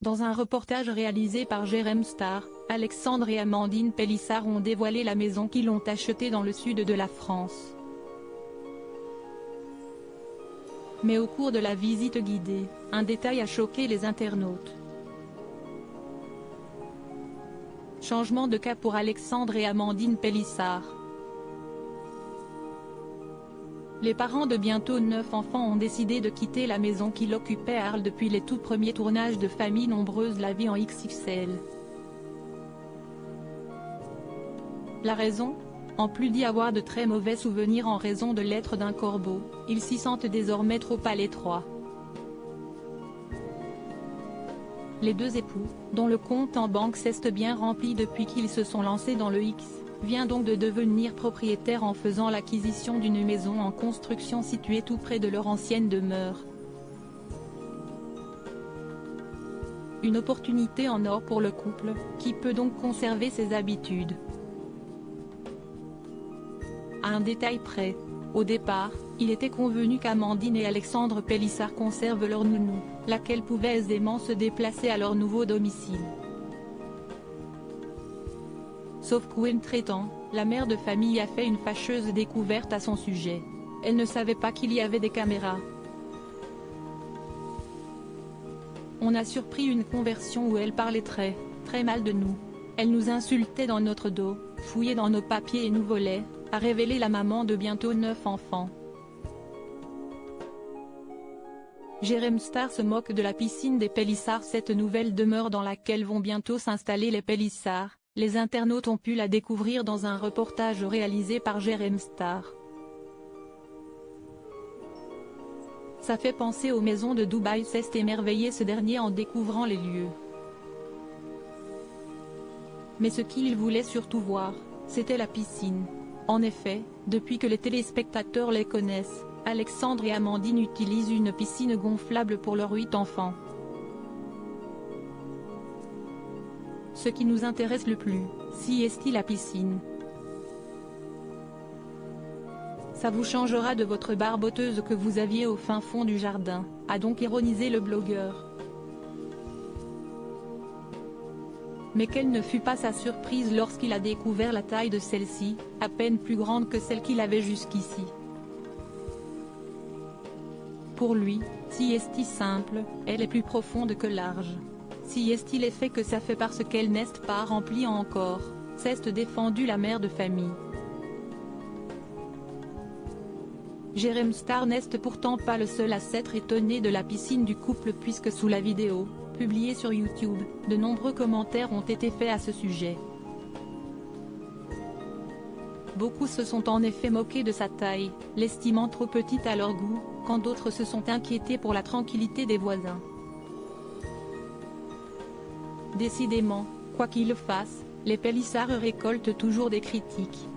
Dans un reportage réalisé par Jérém Star, Alexandre et Amandine Pélissard ont dévoilé la maison qu'ils ont achetée dans le sud de la France. Mais au cours de la visite guidée, un détail a choqué les internautes. Changement de cap pour Alexandre et Amandine Pélissard. Les parents de bientôt 9 enfants ont décidé de quitter la maison qu'ils occupaient à Arles depuis les tout premiers tournages de Famille Nombreuse, la vie en XXL. La raison ? En plus d'y avoir de très mauvais souvenirs en raison de l'être d'un corbeau, ils s'y sentent désormais trop à l'étroit. Les deux époux, dont le compte en banque s'est bien rempli depuis qu'ils se sont lancés dans le X, vient donc de devenir propriétaire en faisant l'acquisition d'une maison en construction située tout près de leur ancienne demeure. Une opportunité en or pour le couple, qui peut donc conserver ses habitudes. À un détail près, au départ, il était convenu qu'Amandine et Alexandre Pélissard conservent leur nounou, laquelle pouvait aisément se déplacer à leur nouveau domicile. Sauf qu'entre-temps, la mère de famille a fait une fâcheuse découverte à son sujet. Elle ne savait pas qu'il y avait des caméras. On a surpris une conversation où elle parlait très mal de nous. Elle nous insultait dans notre dos, fouillait dans nos papiers et nous volait, a révélé la maman de bientôt 9 enfants. Jérém Star se moque de la piscine des Pélissard. Cette nouvelle demeure dans laquelle vont bientôt s'installer les Pélissard, les internautes ont pu la découvrir dans un reportage réalisé par Jérém Star. Ça fait penser aux maisons de Dubaï, s'est émerveillé ce dernier en découvrant les lieux. Mais ce qu'il voulait surtout voir, c'était la piscine. En effet, depuis que les téléspectateurs les connaissent, Alexandre et Amandine utilisent une piscine gonflable pour leurs 8 enfants. Ce qui nous intéresse le plus, si est-il la piscine. Ça vous changera de votre barboteuse que vous aviez au fin fond du jardin, a donc ironisé le blogueur. Mais quelle ne fut pas sa surprise lorsqu'il a découvert la taille de celle-ci, à peine plus grande que celle qu'il avait jusqu'ici. Pour lui, si est-il simple, elle est plus profonde que large. Si est-il fait que ça fait parce qu'elle n'est pas remplie encore, s'est défendu la mère de famille. Jérém Star n'est pourtant pas le seul à s'être étonné de la piscine du couple puisque sous la vidéo, publiée sur YouTube, de nombreux commentaires ont été faits à ce sujet. Beaucoup se sont en effet moqués de sa taille, l'estimant trop petite à leur goût, quand d'autres se sont inquiétés pour la tranquillité des voisins. Décidément, quoi qu'ils fassent, les Pélissard récoltent toujours des critiques.